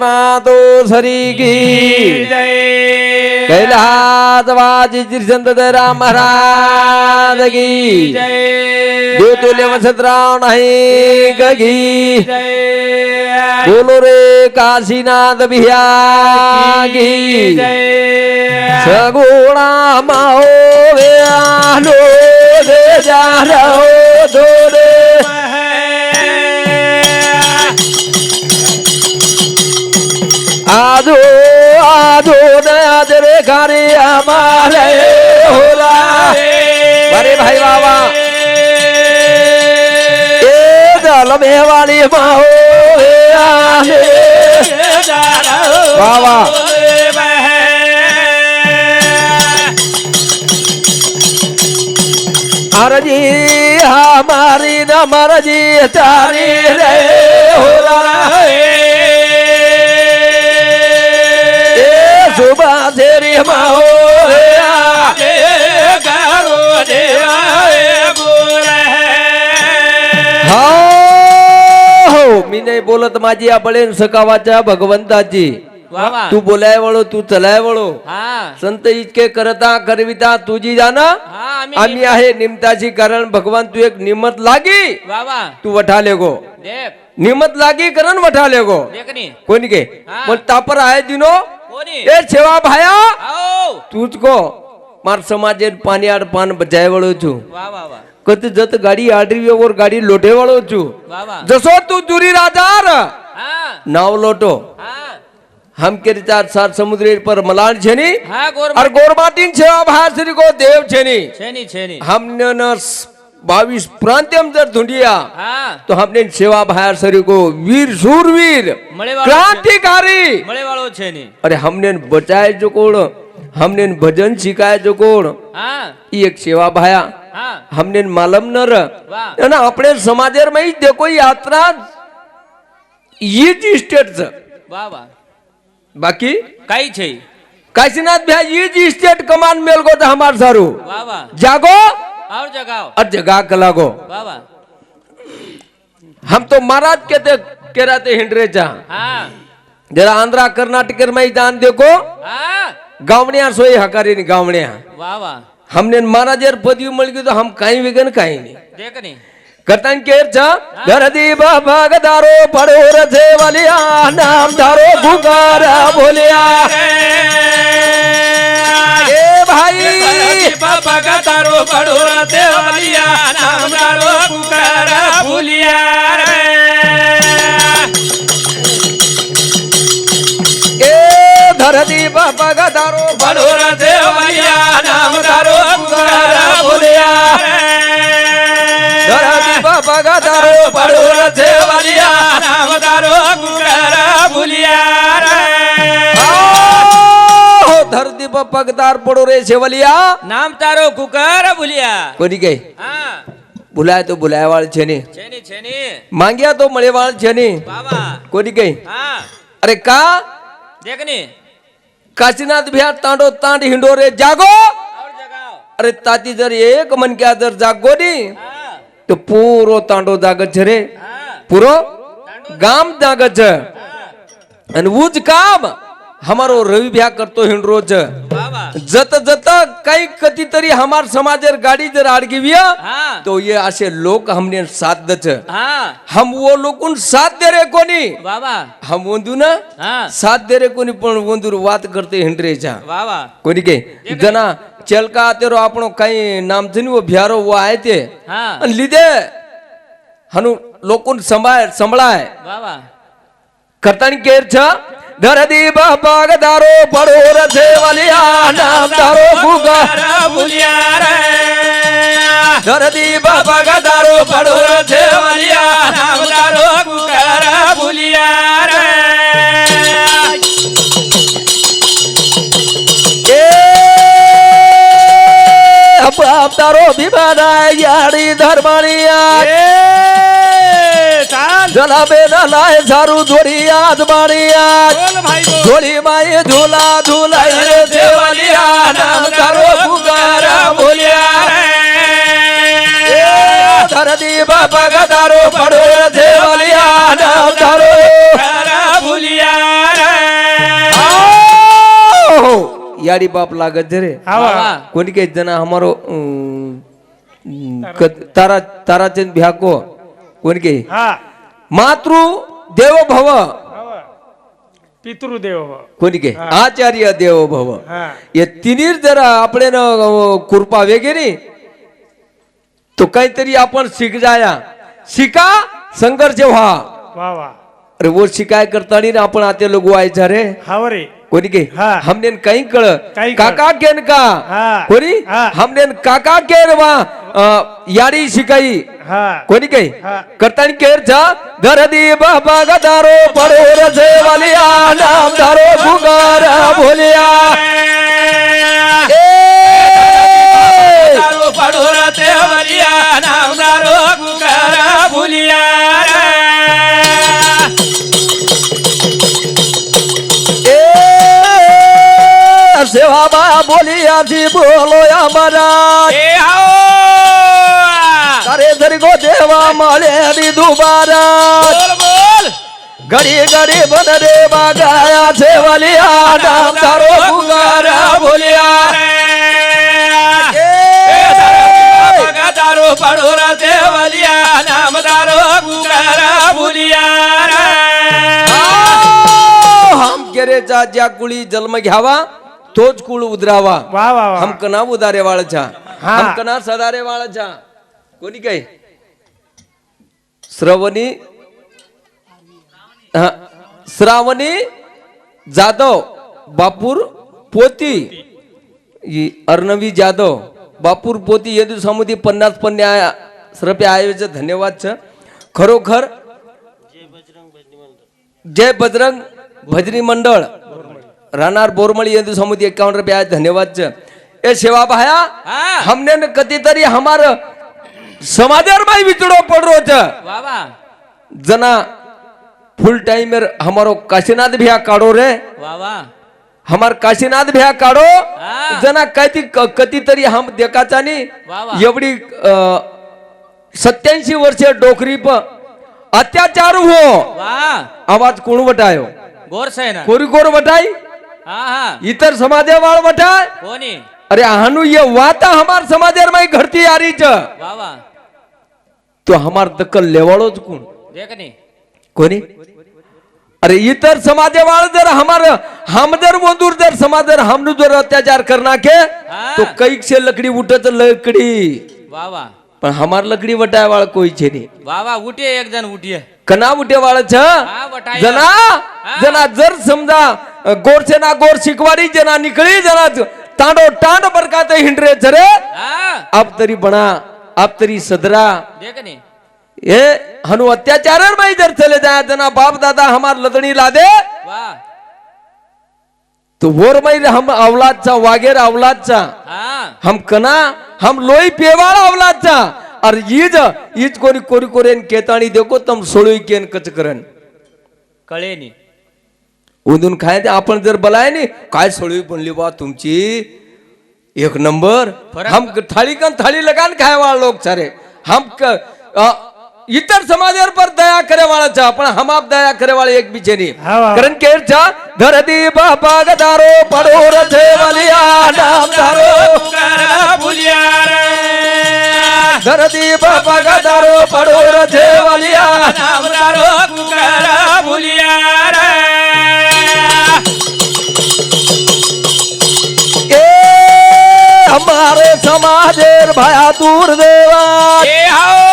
मातो सरी की जय कैलासवासी श्रीचंद्र महाराज की जय देवतुल्य वसतराव नाईक की जय बोलो रे काशीनाथ भैया की जय सगुणा माओ वे आलो दे जा रहो दोरे आजो आजो नजरे घरे हमारे होला अरे भाई बाबा ए दल में वाली माओ बाबा अरजी हमारी न मरजी तारी रे होला सुबह तेरी माओ मी नाही बोलत माझी आपले सकावाच्या भगवंताची तू बोलाय वळो तू चलाय वळो संत इतके करता करविता तुझी जाना आम्ही आहे निमताची कारण भगवान तू एक निमत लागी तू वठाले गो निमत लागी करण वठाले गो कोणी के पण तापर आहे दिनो ए सेवा भाया तुझको मार समाजे पानी आड पान बजाय वळो छु कत जत गाडी आडरी और गाडी लोटे वळो छु जसो तू दुरी राजार नाव लोटो हम के चार सार समुद्र पर मलान छेनी और गोरमाटीन सेवा भाया श्री को देव छेनी हमने न 22 प्रांत्यम जर ढूंढिया तो हमने सेवा भाया शरीर को वीर शूरवीर क्रांतिकारी अरे हमने बचाए जो कोण हमने भजन सिखाए जो कोण एक सेवा भाया हमने मालम नर ना अपने समाजेर में देखो यात्रा ये जी स्टेट बाकी काई छे काशीनाथ भैया ये जी स्टेट कमान मेल को तो हमार सारू जागो और जगाओ और जगा कलागो बाबा हम तो महाराज कहते कह रहे थे हिंडरेचा जरा आंध्रा कर्नाटक में जान देखो गावणिया सोई हकारी नहीं गावणिया हमने महाराज पदवी मिल गई तो हम कहीं विगन कहीं नहीं देख नहीं कतन केरचा धरती बाबा गदारो पड़ो रथे वलिया नाम धारो भुगारा बोलिया ए भाई बाबा गदारो पड़ो रथे वलिया नाम धारो भुगारा बोलिया ए धरती बाबा गदारो पड़ो रथे वलिया नाम धारो भुगारा बोलिया बाबा गदारो पड़ो रथे वलिया नाम धारो भुगारा बोलिया धरती पर पगदार पड़ो रे सेवलिया नाम तारो कुकर भूलिया कोनी गई बुलाए तो बुलाए वाल छेनी मांगिया तो मळे वाल छेनी बाबा कोनी गई अरे का देखनी काशीनाथ भैया तांडो तांड हिंडोरे जागो और जगाओ अरे ताती जर एक मन क्या जर जागो नी तो पूरो तांडो जागत छे रे पूरो गाम जागत छे आणि उज काम हमारो रवि भैया करतो हिंडरो छ जत जत काही कती तरी हमार समाजेर गाडी जर आडगिविया तो ये असे लोक हमने साथ दच हम वो लोकुन साथ दे रे कोनी बाबा हम वंदू ना साथ दे रे कोनी पण वंदूर वात करते हिंडरे छा बाबा कोनी के जना चलका तेरो आपणो काही नाम थनी वो भ्यारो वो आए ते आणि लिदे हनु लोकुन संभाळाय बाबा करतानी केर छ धरती बाबा गदारो पड़ो रथे वलिया नाम धारो भुगारा बोलिया धरती बाबा गदारो पड़ो रथे वलिया नाम धारो भुगारा बोलिया तारो भीमाना यारी धर्मानिया जला बेना लाए झारू धोड़ी आज बाड़िया धोड़ी माए झूला झूला रे बापा गदारो पडो रे वालिया नाम धारो करा भुलिया रे याडी बाप लागत रे कोणी के जना हमारो तारा ताराचंद भ्याको कोणी के मातृ देव भव पितृदेव भव. कोणी के आचार्य देव भव ये तिन्ही जरा आपले कृपा वगैरे तो काहीतरी आपण शिक जाया शिका संघर्ष व्हा वा वा अरे वो शिकाय करता नहीं ना आपण आते लोग व्हायचा रे हाव रे कोणी के हाँ. हमने काही कळ काही कळ. काका केन का हाँ. कोणी हाँ. हमने काका केर वा याडी शिकाई हा कोणी काही हाँ. करतानी केर छा घरदी बाबा गदारो पडो रजे वालिया नाम धारो गुगारा भोलिया दारो पडो रे वालिया नाम दारो करा भुलिया रे सेवा बा बोलिया जी बोलो या महाराज ए आओ तारे धरी गो देवा माले दी दुबारा बोल बोल घड़ी घड़ी बन रे बागाया से वालिया नाम धारो गुगारा भोलिया दारो पडो रे वालिया नाम दारो करा भुलिया रे हम केरेचा ज्या कुळी जन्म घ्यावा तोच कुळ उदरावा वा वा वा हम कना उदारे वाळचा हा. हम कना सदारे वाळचा कोणी काय श्रवणी हा, श्रावणी जाधव बापूर पोती ही अर्णवी जाधव बापूर पोती येदू समुदी 50 पन्या श्रपे आयोजक धन्यवाद छ खरोखर जय बजरंग भजनी मंडळ राहणार बोरमळी येदू समुदी 51 रुपया धन्यवाद छ ए सेवा भाया हाँ. हमने न कधीतरी हमार समाजर माई विचड़ो पड़ रो छ वावा जना फुल टाइमर हमारो काशीनाथ भैया काढो रे वावा हमार काशीनाथ भैया काढो हाँ. जना कधी तरी हम देखाचा नी वा वा. एवढी 87 वर्षीय डोकरी प अत्याचार हो वा आवाज कोण वटायो गोर से ना कोरी कोर वटाई हा हा इतर समाजे वाळ वटाय कोणी अरे हानु ये वाता हमार समाजेर माई घडती आरी छ वावा तो हमार दखल लेवाळोच कोण देख नी कोणी अरे इतर समाजे वाळ जर हमार हम जर वधूर जर समाज जर हमनु जर अत्याचार करना के हाँ. तो कईक से लकड़ी उठत लकड़ी वावा पण हमार लकड़ी वटाय वाळ कोई छे नहीं वावा उठे एक जन उठिए कना उठे वाळ छ हा, वटाय. जना हा. जना जर समजा गोर से ना गोर शिकवारी जना निकली जना तांडो टांड बरकाते हिंडरे जरे हा अब तरी बना अब तरी सदरा देख नी ये हनु अत्याचार में इधर चले जाए जना बाप दादा हमार लदनी ला दे वाह तो वोर में हम औलाद चा वागेर औलाद चा हाँ हम कना हम लोई पेवाळ औलाद चा और ईज कोरी कोरी कोरेन केताणी देखो तम सोळी केन कच करन कळे नी उदून खाय ते आपण जर बलाय नी काय सोळी बनली बा तुमची एक नंबर फरक- हम थाली कन थाली लगान खाय वाला लोग सारे हम इतर समाजर पर दया करे वाला चा पण हम आप दया करे वाले एक बीचे नहीं हाँ, हाँ. करण केर चा धरती बापा गदारो पडो रथे वालिया नाम धारो करा भुलिया रे धरती बापा गदारो पडो रथे वालिया नाम दारो करा भुलिया रे ए हमारे समाजेर भाया दूर देवा ए आओ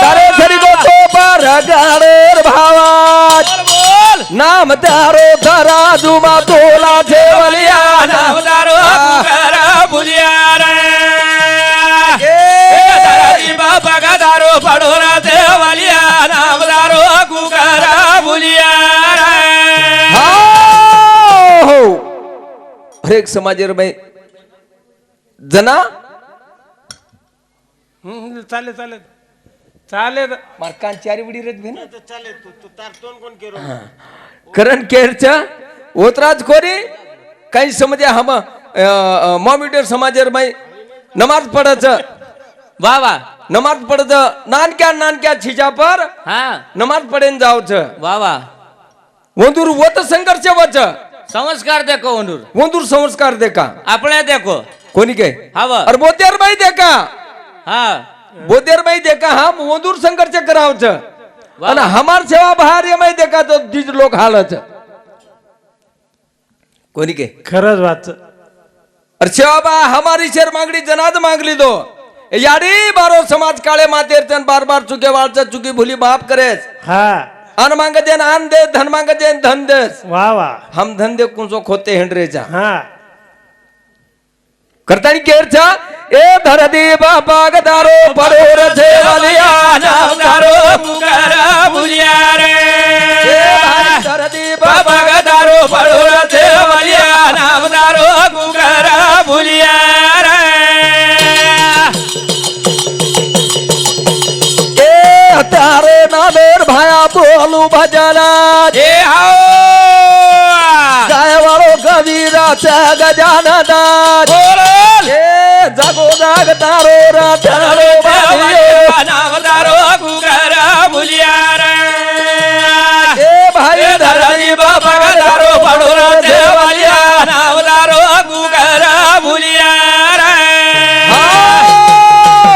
तारे धरी गो तो पर गाड़ेर भावाज बोल बोल नाम तारो धरा जुमा तोला जेवलिया नाम दारो करा भुलिया रे ए दादाजी बाबा का दारो पडोरा देवालिया नाम दारो करा भुलिया रे हो हर एक समाजेर में जना चालेल चालेल चालेल मार्कान चारी उडी रेत भेन चालेल तू तार तोंड कोण केरो करण केरचा ओतराज कोरी काही समजे हम मॉमिटर समाजेर में नमाज पढ़च वाह वाह નમાજ પડત નાનક્યા નાનક્યા છીજા પર હા નમાજ પડેન જાવ છે વાહ વાહ વંદુર વત સંઘર્ષ વચ સંસ્કાર દેખો વંદુર વંદુર સંસ્કાર દેખા આપણે દેખો કોની કે હા અર બોતેર ભાઈ દેખા હા બોતેર ભાઈ દેખા હમ વંદુર સંઘર્ષ કરાવ છે અને હમાર સેવા બહાર એમાં દેખા તો દીજ લોક હાલ છે કોની કે खरंच वाच અરે સેવા બા હમારી શેર માંગડી જનાદ માંગ લીધો એ યારી બારો સમાજ કાળે માतेर तन बार बार चुके वाळच चुकी भूली माफ करे हा अन मांग देन आन दे धन मांग देन धन दे वा वा हम धंदे कुंसो खोते हेंडरेचा हा करतानी केर छा ए धरती बापा गदारो परोर छे वालिया નામદારો પુકારા ભૂલ્યા રે धरती બાબા ગદારો પડોરા છે વાલિયા નામદારો પુકારા ભૂલ્યા રે ए तारे नामेर भाया बोलू भजना એ આવો गाय वालो कबीरा चा गजानन બોલો ए जागो जाग तारो रातारो बादियो નામદારો પુકારા ભૂલ્યા રે ए भाई ધરતી બાબા ગદારો પડોરા છે વાલિયા નામદારો પુકારા ભૂલ્યા રે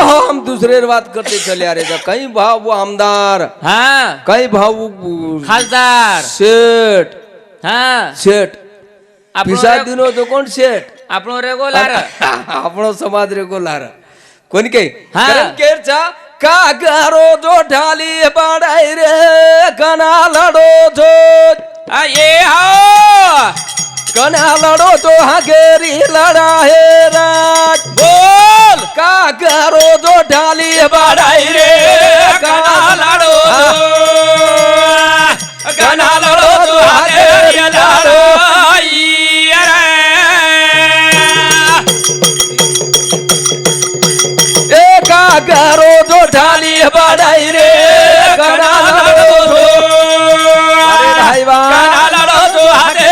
हाँ, हम दूसरे बात करते चले आ रहे थे कहीं भाव वो आमदार હા कहीं भाव वो ખાસદાર सेठ હા सेठ આપણો पिसा રે- दिनो तो कौन सेठ આપણો રેગોલાર આપણો સમાજ રેગોલાર કોની કે હા. કરમ કેર છા કાગરો જો ઢાલી પડાઈ રે કના લડો છો આ એ આવો કના લડો તો હાગેરી લડા હે રાજ બોલ કાગરો જો ઢાલી બડાઈ રે કના લાડો કના લાડો તો હાથે લાડો ઈ રે એ કાગરો જો ઢાલી પડાઈ રે કના લડો છો અરે ભાઈ વાહ કના લાડો તો હાથે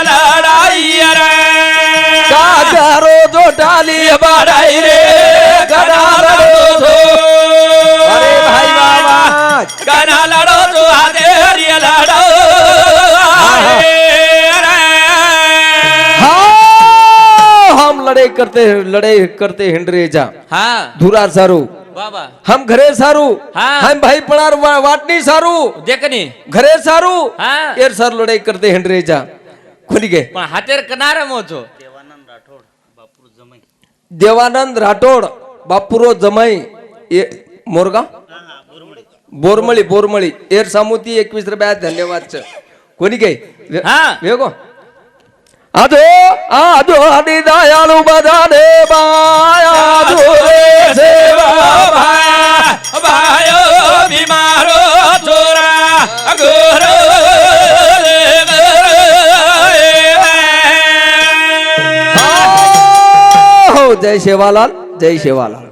લડાઈ રે કાગરો જો ઢાલી પડાઈ રે કના લડો છો અરે ભાઈ વાહ વાહ કના લાડો તો હાથે લડાઈ રે हाँ हम लड़ाई करते हिंडरे जा હા धुरार सारू બાબા हम घरे सारू हाँ। हम भाई पणार वाटनी सारू દેખની घरे सारू હા एर सर लड़ाई करते हिंडरे जा कोणी के પણ હાથેર કનારે મો છો देवानंद राठोड बापुरो जमाई मोरगाव बोरमळी बोरमळी एर सामुती 21 रुपया धन्यवाद छ कोणी के હા वेगो आदो आदो आदि दयालु बधाने बाया आदो रे सेवा ભાયો બીમારો ચોરા ગોરો हो जय शेवालाल जय शेवालाल